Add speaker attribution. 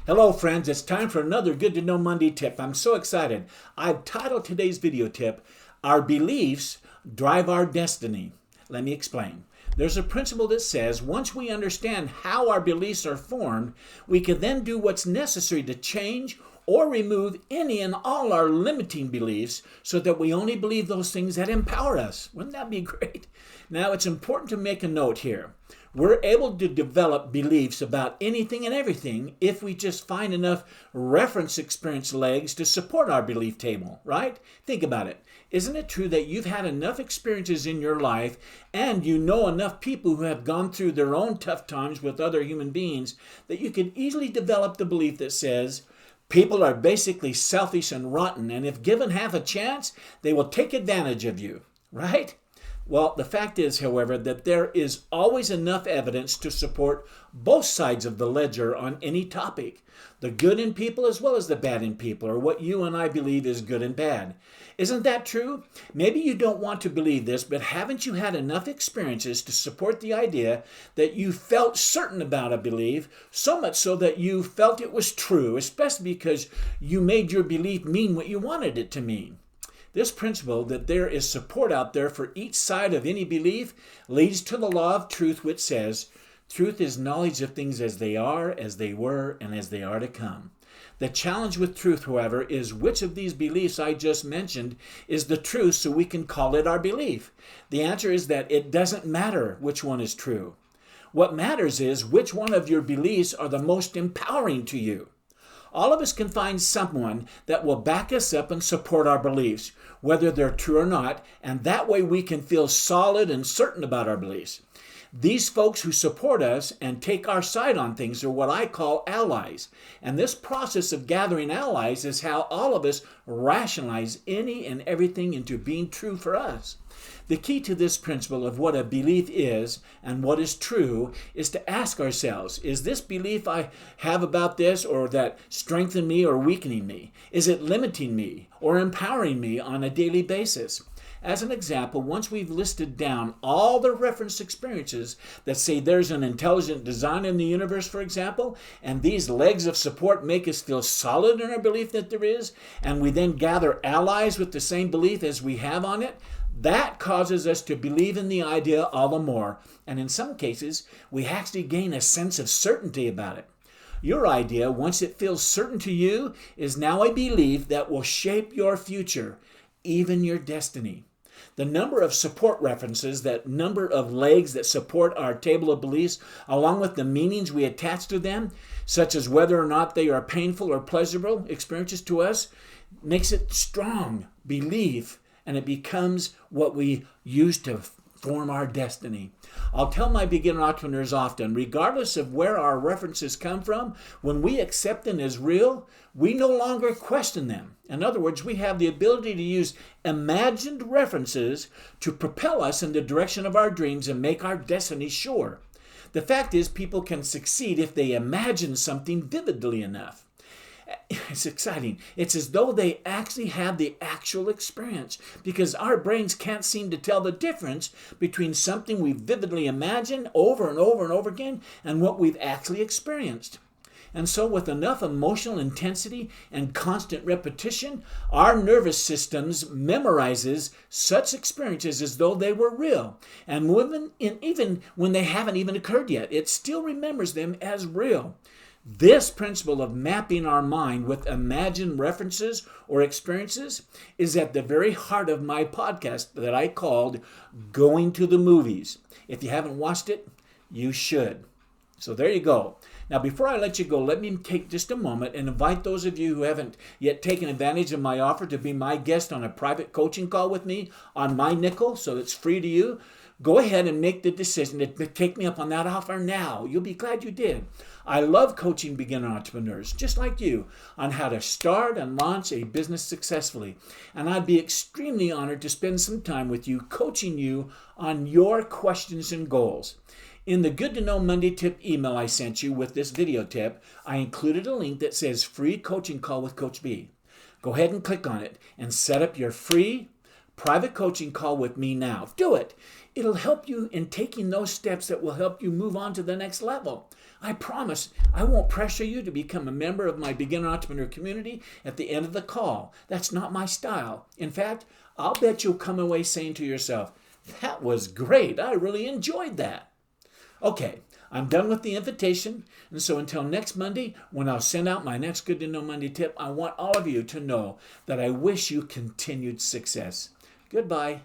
Speaker 1: Hello friends, it's time for another Good to Know Monday tip. I'm so excited. I've titled today's video tip, Our Beliefs Drive Our Destiny. Let me explain. There's a principle that says once we understand how our beliefs are formed, we can then do what's necessary to change or remove any and all our limiting beliefs so that we only believe those things that empower us. Wouldn't that be great? Now, it's important to make a note here. We're able to develop beliefs about anything and everything if we just find enough reference experience legs to support our belief table, right? Think about it. Isn't it true that you've had enough experiences in your life and you know enough people who have gone through their own tough times with other human beings that you could easily develop the belief that says, people are basically selfish and rotten, and if given half a chance, they will take advantage of you, right? Well, the fact is, however, that there is always enough evidence to support both sides of the ledger on any topic. The good in people as well as the bad in people, or what you and I believe is good and bad. Isn't that true? Maybe you don't want to believe this, but haven't you had enough experiences to support the idea that you felt certain about a belief, so much so that you felt it was true, especially because you made your belief mean what you wanted it to mean? This principle that there is support out there for each side of any belief leads to the law of truth, which says, truth is knowledge of things as they are, as they were, and as they are to come. The challenge with truth, however, is which of these beliefs I just mentioned is the truth so we can call it our belief. The answer is that it doesn't matter which one is true. What matters is which one of your beliefs are the most empowering to you. All of us can find someone that will back us up and support our beliefs, whether they're true or not, and that way we can feel solid and certain about our beliefs. These folks who support us and take our side on things are what I call allies. And this process of gathering allies is how all of us rationalize any and everything into being true for us. The key to this principle of what a belief is and what is true is to ask ourselves, is this belief I have about this or that strengthening me or weakening me? Is it limiting me or empowering me on a daily basis? As an example, once we've listed down all the reference experiences that say there's an intelligent design in the universe, for example, and these legs of support make us feel solid in our belief that there is, and we then gather allies with the same belief as we have on it, that causes us to believe in the idea all the more, and in some cases, we actually gain a sense of certainty about it. Your idea, once it feels certain to you, is now a belief that will shape your future, even your destiny. The number of support references, that number of legs that support our table of beliefs, along with the meanings we attach to them, such as whether or not they are painful or pleasurable experiences to us, makes it strong belief, and it becomes what we use to form our destiny. I'll tell my beginner entrepreneurs often, regardless of where our references come from, when we accept them as real, we no longer question them. In other words, we have the ability to use imagined references to propel us in the direction of our dreams and make our destiny sure. The fact is, people can succeed if they imagine something vividly enough. It's exciting. It's as though they actually have the actual experience, because our brains can't seem to tell the difference between something we vividly imagine over and over and over again and what we've actually experienced. And so with enough emotional intensity and constant repetition, our nervous systems memorizes such experiences as though they were real. And even when they haven't even occurred yet, it still remembers them as real. This principle of mapping our mind with imagined references or experiences is at the very heart of my podcast that I called Going to the Movies. If you haven't watched it, you should. So there you go. Now, before I let you go, let me take just a moment and invite those of you who haven't yet taken advantage of my offer to be my guest on a private coaching call with me on my nickel, so it's free to you. Go ahead and make the decision to take me up on that offer now. You'll be glad you did. I love coaching beginner entrepreneurs, just like you, on how to start and launch a business successfully. And I'd be extremely honored to spend some time with you, coaching you on your questions and goals. In the Good to Know Monday tip email I sent you with this video tip, I included a link that says free coaching call with Coach B. Go ahead and click on it and set up your free private coaching call with me now. Do it. It'll help you in taking those steps that will help you move on to the next level. I promise I won't pressure you to become a member of my beginner entrepreneur community at the end of the call. That's not my style. In fact, I'll bet you'll come away saying to yourself, that was great. I really enjoyed that. Okay, I'm done with the invitation. And so until next Monday, when I'll send out my next Good to Know Monday tip, I want all of you to know that I wish you continued success. Goodbye.